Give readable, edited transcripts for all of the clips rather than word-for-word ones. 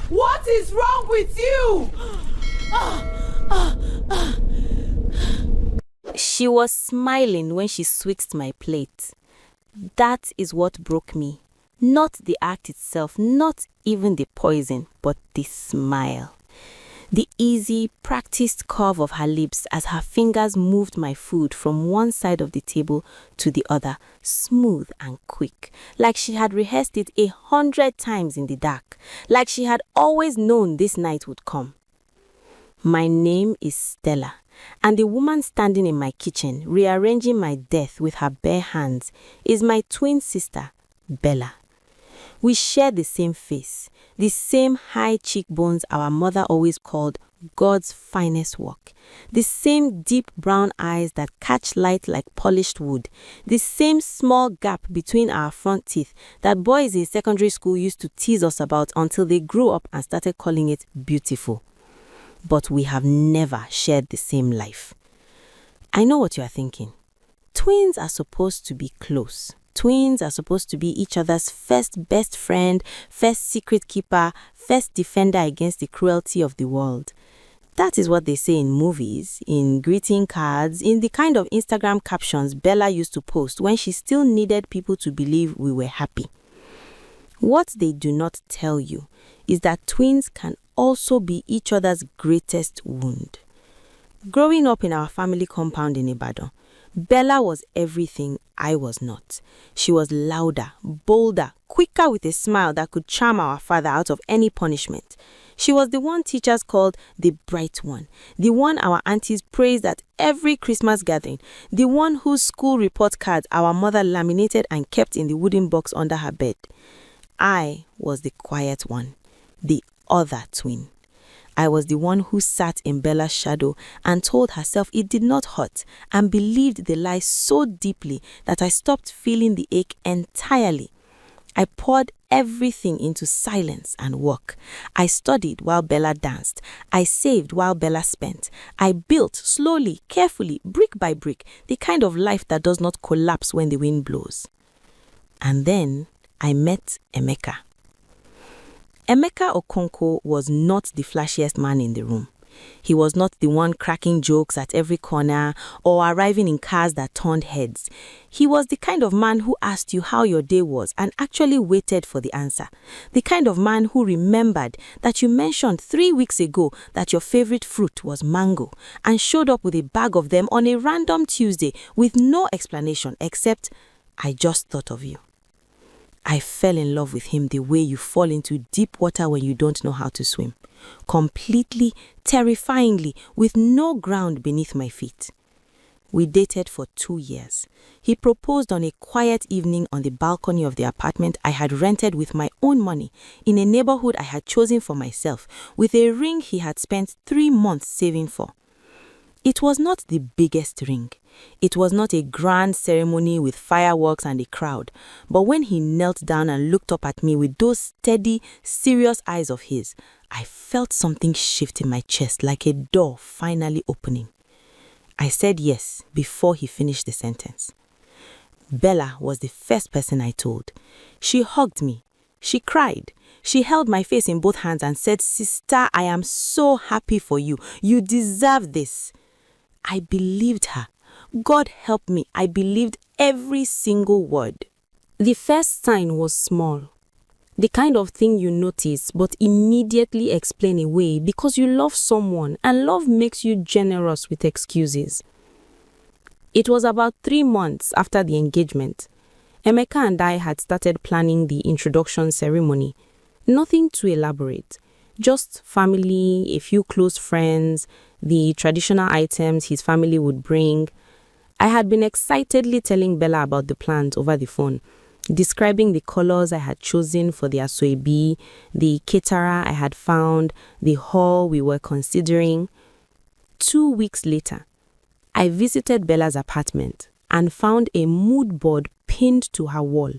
What is wrong with you? She was smiling when she switched my plate. That is what broke me. Not the act itself, not even the poison, but the smile. The easy, practiced curve of her lips as her fingers moved my food from one side of the table to the other, smooth and quick, like she had rehearsed it 100 times in the dark, like she had always known this night would come. My name is Stella, and the woman standing in my kitchen, rearranging my death with her bare hands, is my twin sister, Bella. We share the same face, the same high cheekbones our mother always called God's finest work, the same deep brown eyes that catch light like polished wood, the same small gap between our front teeth that boys in secondary school used to tease us about until they grew up and started calling it beautiful. But we have never shared the same life. I know what you are thinking. Twins are supposed to be close. Twins are supposed to be each other's first best friend, first secret keeper, first defender against the cruelty of the world. That is what they say in movies, in greeting cards, in the kind of Instagram captions Bella used to post when she still needed people to believe we were happy. What they do not tell you is that twins can also be each other's greatest wound. Growing up in our family compound in Ibadan, Bella was everything I was not. She was louder, bolder, quicker with a smile that could charm our father out of any punishment. She was the one teachers called the bright one, the one our aunties praised at every Christmas gathering, the one whose school report cards our mother laminated and kept in the wooden box under her bed. I was the quiet one, the other twin. I was the one who sat in Bella's shadow and told herself it did not hurt and believed the lie so deeply that I stopped feeling the ache entirely. I poured everything into silence and work. I studied while Bella danced. I saved while Bella spent. I built slowly, carefully, brick by brick, the kind of life that does not collapse when the wind blows. And then I met Emeka. Emeka Okonkwo was not the flashiest man in the room. He was not the one cracking jokes at every corner or arriving in cars that turned heads. He was the kind of man who asked you how your day was and actually waited for the answer. The kind of man who remembered that you mentioned 3 weeks ago that your favorite fruit was mango and showed up with a bag of them on a random Tuesday with no explanation except, "I just thought of you." I fell in love with him the way you fall into deep water when you don't know how to swim. Completely, terrifyingly, with no ground beneath my feet. We dated for 2 years. He proposed on a quiet evening on the balcony of the apartment I had rented with my own money in a neighborhood I had chosen for myself, with a ring he had spent 3 months saving for. It was not the biggest ring. It was not a grand ceremony with fireworks and a crowd. But when he knelt down and looked up at me with those steady, serious eyes of his, I felt something shift in my chest like a door finally opening. I said yes before he finished the sentence. Bella was the first person I told. She hugged me. She cried. She held my face in both hands and said, "Sister, I am so happy for you. You deserve this." I believed her. God help me, I believed every single word. The first sign was small. The kind of thing you notice but immediately explain away because you love someone and love makes you generous with excuses. It was about 3 months after the engagement. Emeka and I had started planning the introduction ceremony. Nothing too elaborate. Just family, a few close friends, the traditional items his family would bring. I had been excitedly telling Bella about the plans over the phone, describing the colors I had chosen for the asoebi, the caterer I had found, the hall we were considering. 2 weeks later, I visited Bella's apartment and found a mood board pinned to her wall.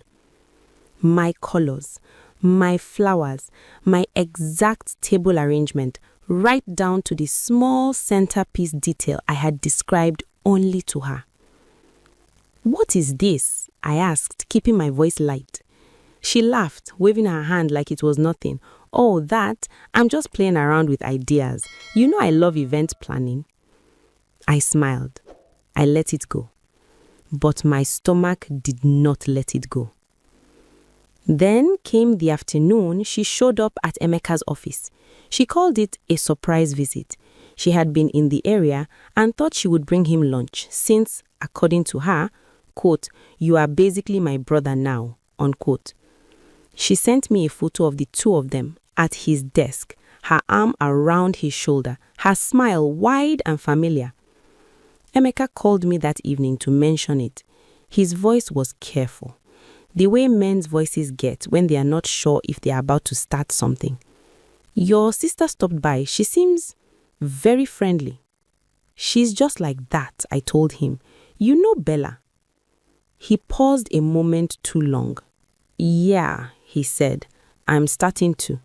My colors, my flowers, my exact table arrangement, right down to the small centerpiece detail I had described only to her. "What is this?" I asked, keeping my voice light. She laughed, waving her hand like it was nothing, "Oh, that? I'm just playing around with ideas. You know I love event planning." I smiled. I let it go. But my stomach did not let it go. Then came the afternoon she showed up at Emeka's office. She called it a surprise visit. She had been in the area and thought she would bring him lunch since, according to her, quote, "You are basically my brother now," unquote. She sent me a photo of the two of them at his desk, her arm around his shoulder, her smile wide and familiar. Emeka called me that evening to mention it. His voice was careful, the way men's voices get when they are not sure if they are about to start something. "Your sister stopped by. She seems very friendly." "She's just like that," I told him. "You know Bella." He paused a moment too long. "Yeah," he said, "I'm starting to."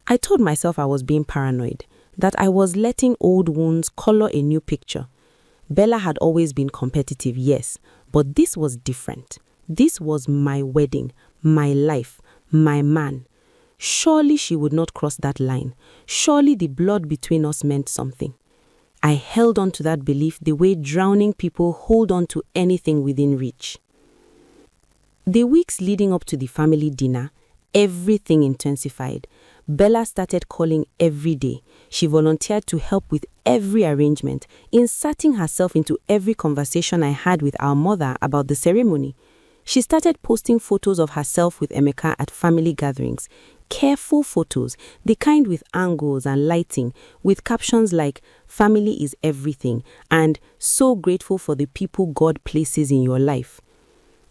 I told myself I was being paranoid, that I was letting old wounds color a new picture. Bella had always been competitive, yes, but this was different. This was my wedding, my life, my man. Surely she would not cross that line. Surely the blood between us meant something. I held on to that belief the way drowning people hold on to anything within reach. The weeks leading up to the family dinner, everything intensified. Bella started calling every day. She volunteered to help with every arrangement, inserting herself into every conversation I had with our mother about the ceremony. She started posting photos of herself with Emeka at family gatherings. Careful photos, the kind with angles and lighting, with captions like "Family is everything" and "So grateful for the people God places in your life."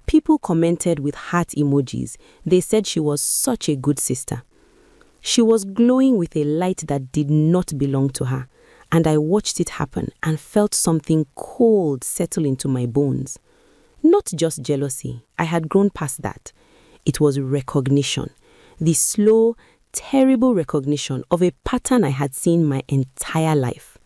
People commented with heart emojis. They said she was such a good sister. She was glowing with a light that did not belong to her, and I watched it happen and felt something cold settle into my bones. Not just jealousy, I had grown past that. It was recognition, the slow, terrible recognition of a pattern I had seen my entire life.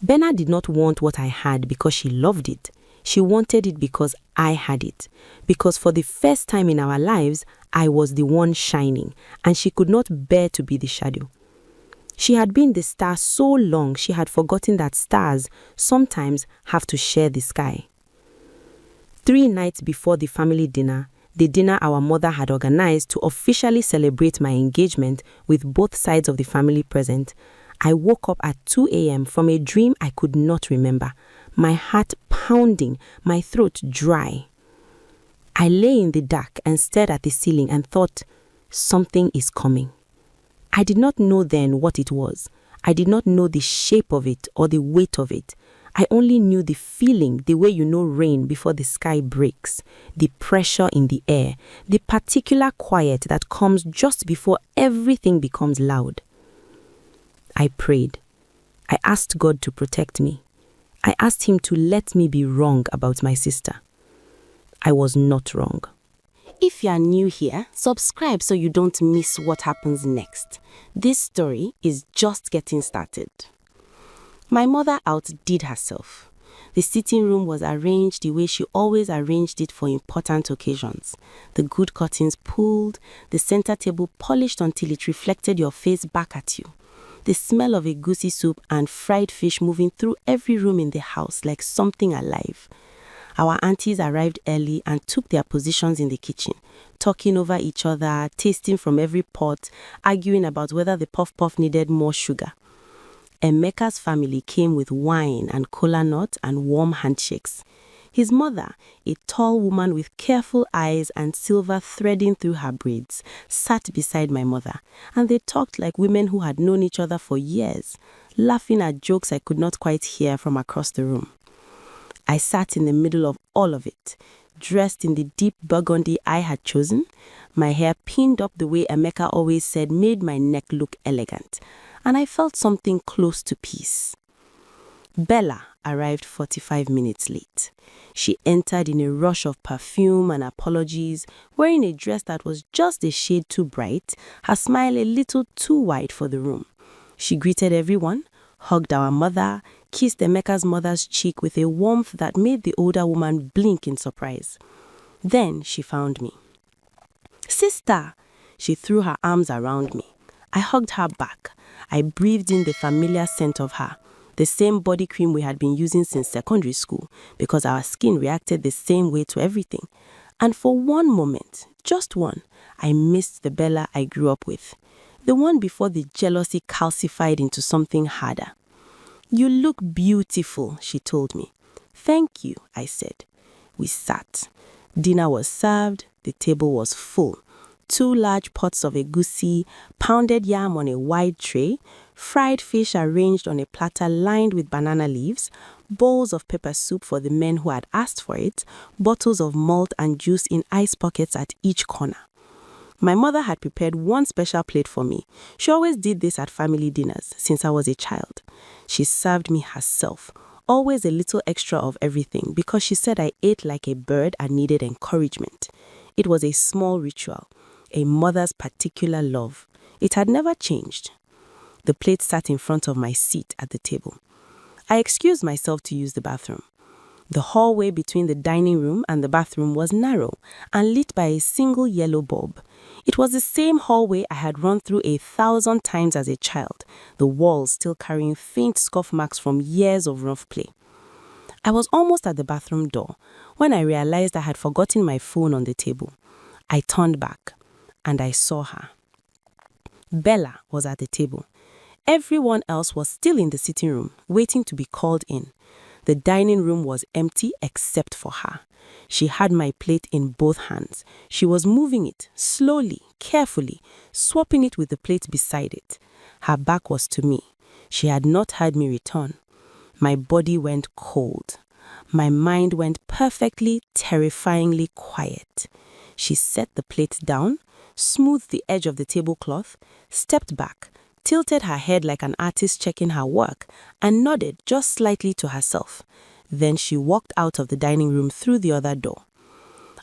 Benna did not want what I had because she loved it. She wanted it because I had it. Because for the first time in our lives, I was the one shining, and she could not bear to be the shadow. She had been the star so long she had forgotten that stars sometimes have to share the sky. 3 nights before the family dinner, the dinner our mother had organized to officially celebrate my engagement with both sides of the family present, I woke up at 2 a.m. from a dream I could not remember, my heart pounding, my throat dry. I lay in the dark and stared at the ceiling and thought, something is coming. I did not know then what it was. I did not know the shape of it or the weight of it. I only knew the feeling, the way you know rain before the sky breaks, the pressure in the air, the particular quiet that comes just before everything becomes loud. I prayed. I asked God to protect me. I asked him to let me be wrong about my sister. I was not wrong. If you are new here, subscribe so you don't miss what happens next. This story is just getting started. My mother outdid herself. The sitting room was arranged the way she always arranged it for important occasions. The good curtains pulled, the center table polished until it reflected your face back at you. The smell of egusi soup and fried fish moving through every room in the house like something alive. Our aunties arrived early and took their positions in the kitchen, talking over each other, tasting from every pot, arguing about whether the puff-puff needed more sugar. Emeka's family came with wine and kola nut and warm handshakes. His mother, a tall woman with careful eyes and silver threading through her braids, sat beside my mother, and they talked like women who had known each other for years, laughing at jokes I could not quite hear from across the room. I sat in the middle of all of it, dressed in the deep burgundy I had chosen, my hair pinned up the way Emeka always said made my neck look elegant, and I felt something close to peace. Bella arrived 45 minutes late. She entered in a rush of perfume and apologies, wearing a dress that was just a shade too bright, her smile a little too wide for the room. She greeted everyone, hugged our mother, kissed Emeka's mother's cheek with a warmth that made the older woman blink in surprise. Then she found me. "Sister," She threw her arms around me. I hugged her back. I breathed in the familiar scent of her, the same body cream we had been using since secondary school, because our skin reacted the same way to everything. And for one moment, just one, I missed the Bella I grew up with. The one before the jealousy calcified into something harder. "You look beautiful," she told me. "Thank you," I said. We sat. Dinner was served. The table was full. 2 large pots of egusi, pounded yam on a wide tray, fried fish arranged on a platter lined with banana leaves, bowls of pepper soup for the men who had asked for it, bottles of malt and juice in ice pockets at each corner. My mother had prepared one special plate for me. She always did this at family dinners since I was a child. She served me herself, always a little extra of everything, because she said I ate like a bird and needed encouragement. It was a small ritual, a mother's particular love. It had never changed. The plate sat in front of my seat at the table. I excused myself to use the bathroom. The hallway between the dining room and the bathroom was narrow and lit by a single yellow bulb. It was the same hallway I had run through 1,000 times as a child, the walls still carrying faint scuff marks from years of rough play. I was almost at the bathroom door when I realized I had forgotten my phone on the table. I turned back and I saw her. Bella was at the table. Everyone else was still in the sitting room, waiting to be called in. The dining room was empty except for her. She had my plate in both hands. She was moving it, slowly, carefully, swapping it with the plate beside it. Her back was to me. She had not heard me return. My body went cold. My mind went perfectly, terrifyingly quiet. She set the plate down, smoothed the edge of the tablecloth, stepped back, tilted her head like an artist checking her work, and nodded just slightly to herself. Then she walked out of the dining room through the other door.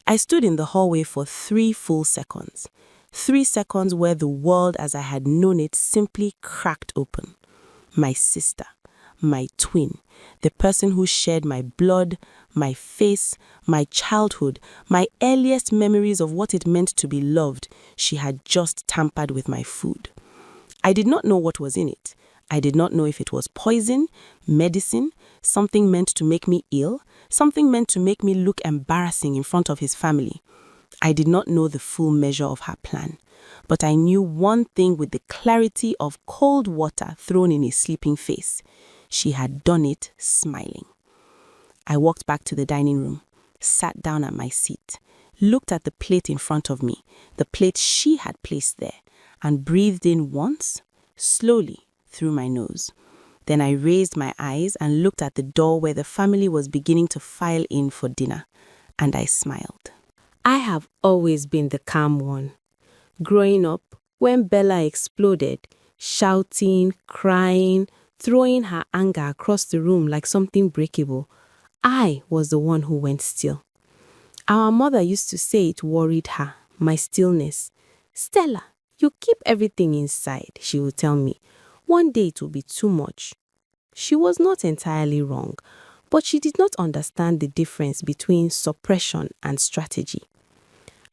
I stood in the hallway for 3 full seconds. 3 seconds where the world as I had known it simply cracked open. My sister, my twin, the person who shared my blood, my face, my childhood, my earliest memories of what it meant to be loved, she had just tampered with my food. I did not know what was in it. I did not know if it was poison, medicine, something meant to make me ill, something meant to make me look embarrassing in front of his family. I did not know the full measure of her plan, but I knew one thing with the clarity of cold water thrown in a sleeping face. She had done it smiling. I walked back to the dining room, sat down at my seat, looked at the plate in front of me, the plate she had placed there, and breathed in once, slowly, through my nose. Then I raised my eyes and looked at the door where the family was beginning to file in for dinner, and I smiled. I have always been the calm one. Growing up, when Bella exploded, shouting, crying, throwing her anger across the room like something breakable, I was the one who went still. Our mother used to say it worried her, my stillness. "Stella, you keep everything inside," she would tell me. "One day it will be too much." She was not entirely wrong, but she did not understand the difference between suppression and strategy.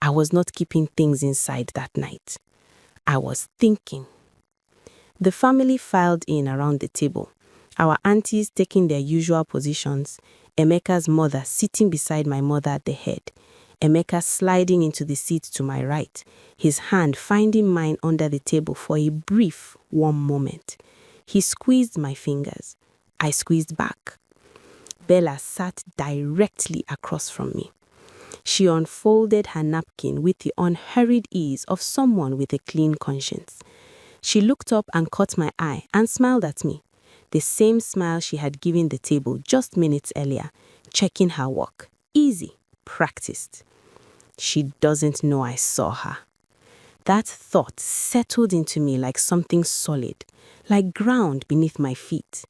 I was not keeping things inside that night. I was thinking. The family filed in around the table, our aunties taking their usual positions, Emeka's mother sitting beside my mother at the head, Emeka sliding into the seat to my right, his hand finding mine under the table for a brief, warm moment. He squeezed my fingers. I squeezed back. Bella sat directly across from me. She unfolded her napkin with the unhurried ease of someone with a clean conscience. She looked up and caught my eye and smiled at me, the same smile she had given the table just minutes earlier, checking her work. Easy, practiced. She doesn't know I saw her. That thought settled into me like something solid, like ground beneath my feet.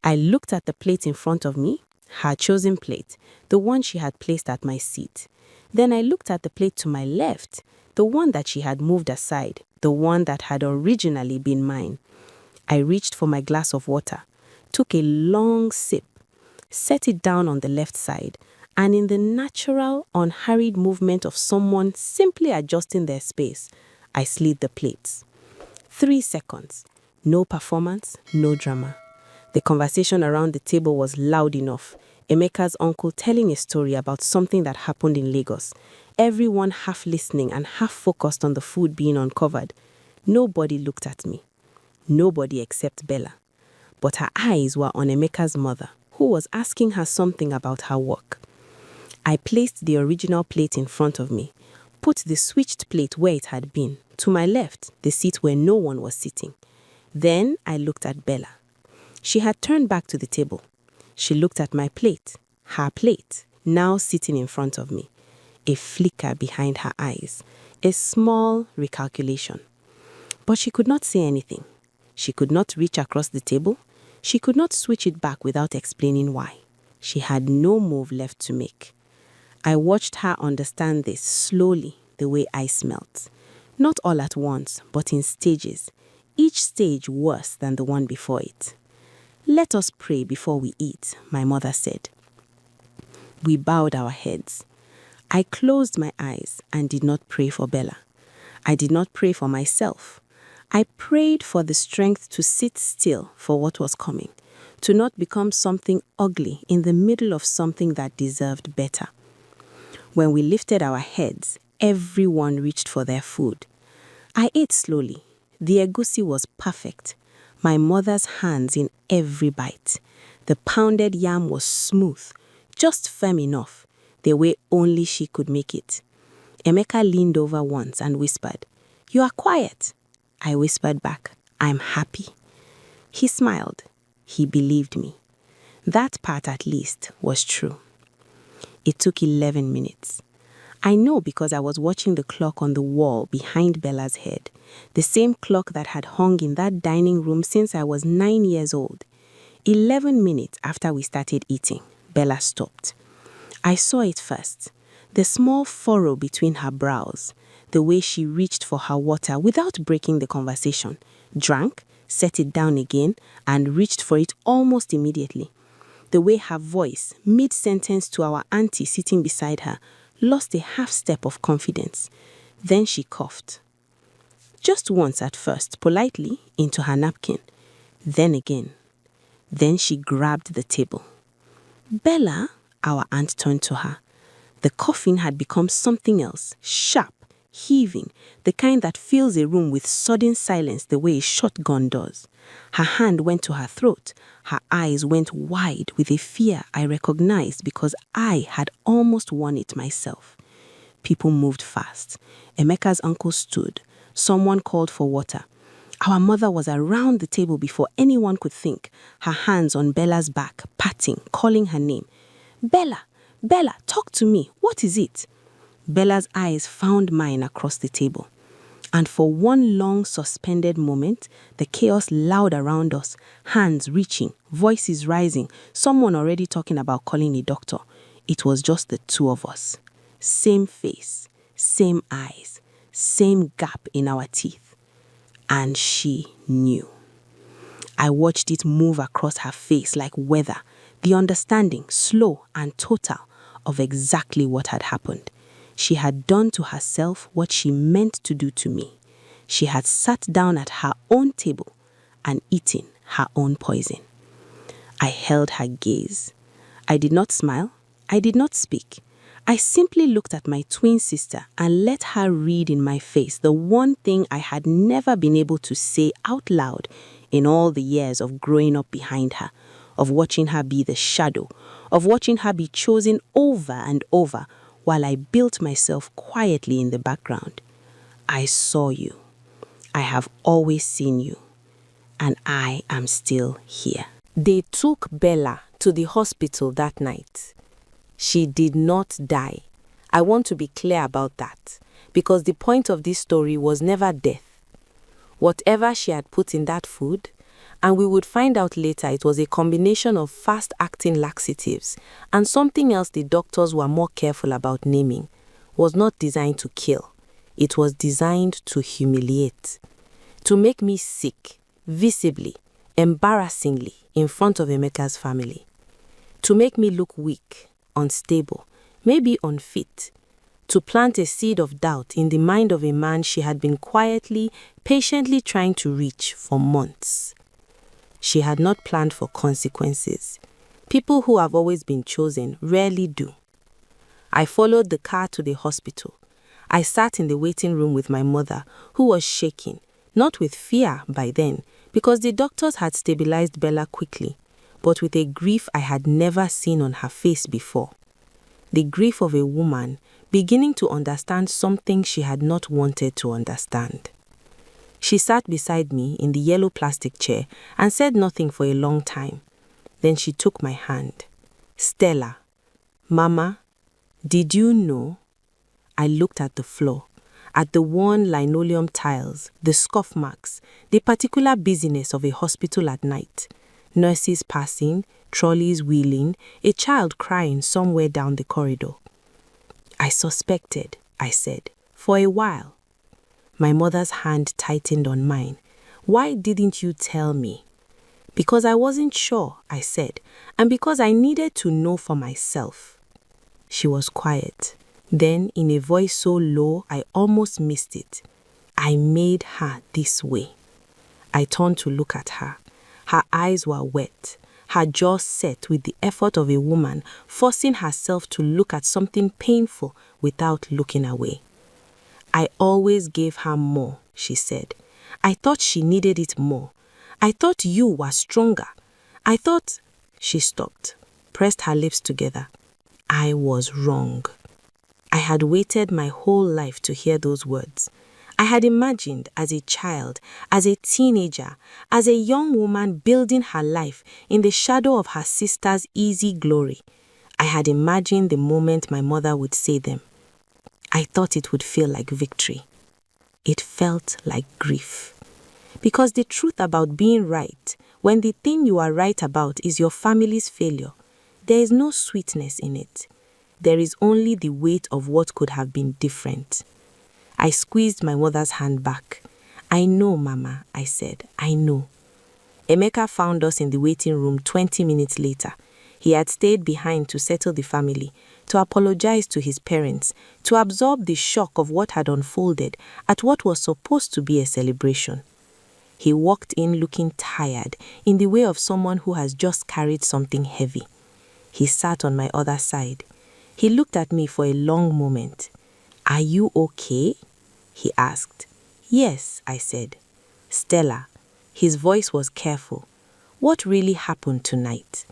I looked at the plate in front of me, her chosen plate, the one she had placed at my seat. Then I looked at the plate to my left, the one that she had moved aside, the one that had originally been mine. I reached for my glass of water, took a long sip, set it down on the left side, and in the natural, unhurried movement of someone simply adjusting their space, I slid the plates. 3 seconds. No performance, no drama. The conversation around the table was loud enough. Emeka's uncle telling a story about something that happened in Lagos. Everyone half listening and half focused on the food being uncovered. Nobody looked at me. Nobody except Bella. But her eyes were on Emeka's mother, who was asking her something about her work. I placed the original plate in front of me, put the switched plate where it had been, to my left, the seat where no one was sitting. Then I looked at Bella. She had turned back to the table. She looked at my plate, her plate, now sitting in front of me. A flicker behind her eyes, a small recalculation. But she could not say anything. She could not reach across the table. She could not switch it back without explaining why. She had no move left to make. I watched her understand this slowly, the way ice melts. Not all at once, but in stages, each stage worse than the one before it. "Let us pray before we eat," my mother said. We bowed our heads. I closed my eyes and did not pray for Bella. I did not pray for myself. I prayed for the strength to sit still for what was coming, to not become something ugly in the middle of something that deserved better. When we lifted our heads, everyone reached for their food. I ate slowly. The egusi was perfect. My mother's hands in every bite. The pounded yam was smooth, just firm enough, the way only she could make it. Emeka leaned over once and whispered, "You are quiet." I whispered back, "I'm happy." He smiled. He believed me. That part, at least, was true. It took 11 minutes. I know because I was watching the clock on the wall behind Bella's head, the same clock that had hung in that dining room since I was 9 years old. 11 minutes after we started eating, Bella stopped. I saw it first, the small furrow between her brows, the way she reached for her water without breaking the conversation, drank, set it down again, and reached for it almost immediately. The way her voice, mid-sentence to our auntie sitting beside her, lost a half step of confidence. Then she coughed. Just once at first, politely, into her napkin. Then again. Then she grabbed the table. "Bella," our aunt turned to her. The coughing had become something else, sharp, heaving, the kind that fills a room with sudden silence the way a shotgun does. Her hand went to her throat. Her eyes went wide with a fear I recognized because I had almost won it myself. People moved fast. Emeka's uncle stood. Someone called for water. Our mother was around the table before anyone could think, her hands on Bella's back, patting, calling her name. "Bella, Bella, talk to me. What is it?" Bella's eyes found mine across the table. And for one long suspended moment, the chaos loud around us, hands reaching, voices rising, someone already talking about calling a doctor. It was just the two of us. Same face, same eyes, same gap in our teeth. And she knew. I watched it move across her face like weather, the understanding, slow and total, of exactly what had happened. She had done to herself what she meant to do to me. She had sat down at her own table and eaten her own poison. I held her gaze. I did not smile. I did not speak. I simply looked at my twin sister and let her read in my face the one thing I had never been able to say out loud in all the years of growing up behind her, of watching her be the shadow, of watching her be chosen over and over while I built myself quietly in the background. I saw you. I have always seen you. And I am still here. They took Bella to the hospital that night. She did not die. I want to be clear about that, because the point of this story was never death. Whatever she had put in that food, and we would find out later it was a combination of fast-acting laxatives and something else the doctors were more careful about naming, was not designed to kill. It was designed to humiliate, to make me sick, visibly, embarrassingly, in front of Emeka's family, to make me look weak, unstable, maybe unfit, to plant a seed of doubt in the mind of a man she had been quietly, patiently trying to reach for months. She had not planned for consequences. People who have always been chosen rarely do. I followed the car to the hospital. I sat in the waiting room with my mother, who was shaking, not with fear by then, because the doctors had stabilized Bella quickly, but with a grief I had never seen on her face before. The grief of a woman beginning to understand something she had not wanted to understand. She sat beside me in the yellow plastic chair and said nothing for a long time. Then she took my hand. "Stella, Mama, did you know?" I looked at the floor, at the worn linoleum tiles, the scuff marks, the particular busyness of a hospital at night. Nurses passing, trolleys wheeling, a child crying somewhere down the corridor. "I suspected," I said, "for a while." My mother's hand tightened on mine. "Why didn't you tell me?" "Because I wasn't sure," I said, "and because I needed to know for myself." She was quiet. Then, in a voice so low I almost missed it, "I made her this way." I turned to look at her. Her eyes were wet, her jaw set with the effort of a woman forcing herself to look at something painful without looking away. "I always gave her more," she said. "I thought she needed it more. I thought you were stronger. I thought—" She stopped, pressed her lips together. I was wrong. I had waited my whole life to hear those words. I had imagined as a child, as a teenager, as a young woman building her life in the shadow of her sister's easy glory. I had imagined the moment my mother would say them. I thought it would feel like victory. It felt like grief. Because the truth about being right, when the thing you are right about is your family's failure, there is no sweetness in it. There is only the weight of what could have been different. I squeezed my mother's hand back. "I know, Mama," I said. "I know." Emeka found us in the waiting room 20 minutes later. He had stayed behind to settle the family, to apologize to his parents, to absorb the shock of what had unfolded at what was supposed to be a celebration. He walked in looking tired, in the way of someone who has just carried something heavy. He sat on my other side. He looked at me for a long moment. "Are you okay?" he asked. "Yes," I said. "Stella," his voice was careful, "what really happened tonight?"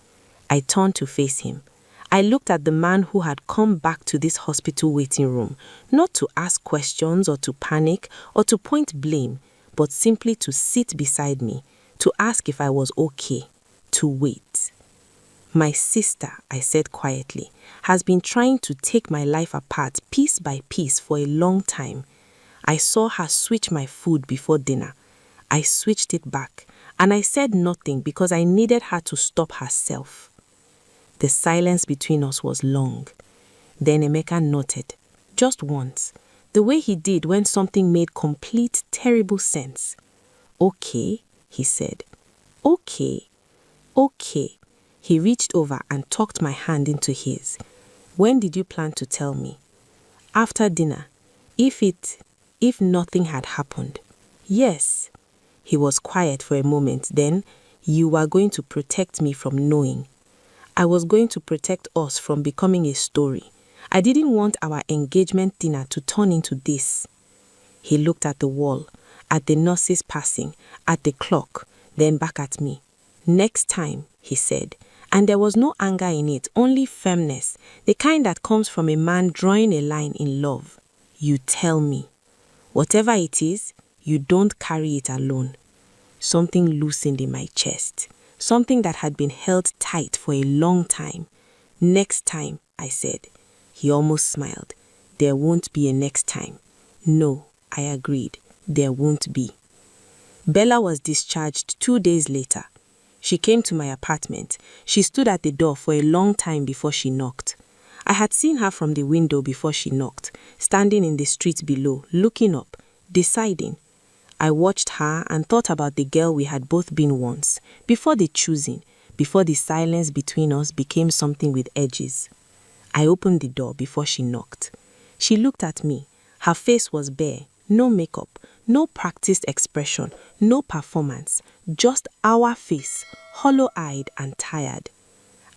I turned to face him. I looked at the man who had come back to this hospital waiting room, not to ask questions or to panic or to point blame, but simply to sit beside me, to ask if I was okay, to wait. "My sister," I said quietly, "has been trying to take my life apart piece by piece for a long time. I saw her switch my food before dinner. I switched it back, and I said nothing because I needed her to stop herself." The silence between us was long. Then Emeka nodded, just once, the way he did when something made complete, terrible sense. "Okay," he said. "Okay, okay." He reached over and tucked my hand into his. "When did you plan to tell me?" "After dinner. If nothing had happened." "Yes." He was quiet for a moment. Then, "You were going to protect me from knowing." "I was going to protect us from becoming a story. I didn't want our engagement dinner to turn into this." He looked at the wall, at the nurses passing, at the clock, then back at me. "Next time," he said. And there was no anger in it, only firmness, the kind that comes from a man drawing a line in love. "You tell me. Whatever it is, you don't carry it alone." Something loosened in my chest, something that had been held tight for a long time. "Next time," I said. He almost smiled. "There won't be a next time." "No," I agreed. "There won't be." Bella was discharged 2 days later. She came to my apartment. She stood at the door for a long time before she knocked. I had seen her from the window before she knocked, standing in the street below, looking up, deciding. I watched her and thought about the girl we had both been once, before the choosing, before the silence between us became something with edges. I opened the door before she knocked. She looked at me. Her face was bare, no makeup, no practiced expression, no performance, just our face, hollow-eyed and tired.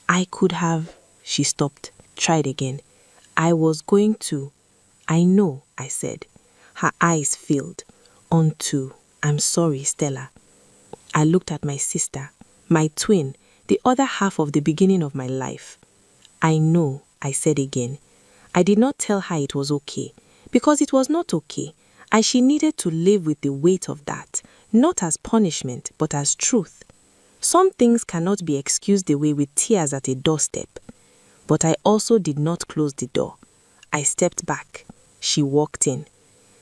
I could have, she stopped, tried again. I was going to. I know, I said. Her eyes filled. I'm sorry, Stella. I looked at my sister, my twin, the other half of the beginning of my life. I know, I said again. I did not tell her it was okay, because it was not okay, and she needed to live with the weight of that, not as punishment, but as truth. Some things cannot be excused away with tears at a doorstep. But I also did not close the door. I stepped back. She walked in.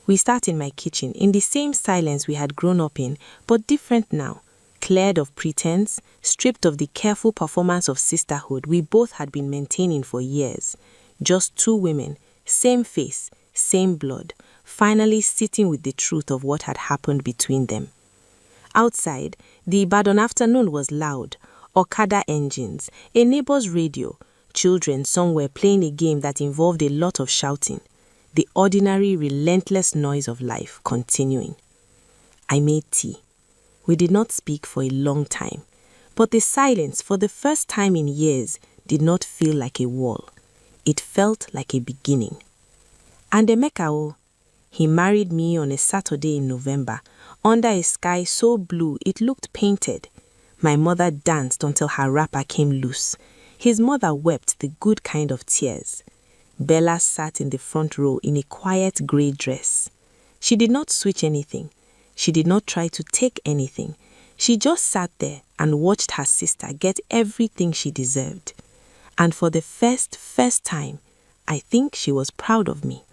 We sat in my kitchen in the same silence we had grown up in, but different now, cleared of pretense, stripped of the careful performance of sisterhood we both had been maintaining for years. Just two women, same face, same blood, finally sitting with the truth of what had happened between them. Outside, the Ibadan afternoon was loud. Okada engines, a neighbor's radio, children somewhere playing a game that involved a lot of shouting. The ordinary, relentless noise of life continuing. I made tea. We did not speak for a long time, but the silence, for the first time in years, did not feel like a wall. It felt like a beginning. And Emeka, he married me on a Saturday in November, under a sky so blue it looked painted. My mother danced until her wrapper came loose. His mother wept the good kind of tears. Bella sat in the front row in a quiet grey dress. She did not switch anything. She did not try to take anything. She just sat there and watched her sister get everything she deserved. And for the first time, I think she was proud of me.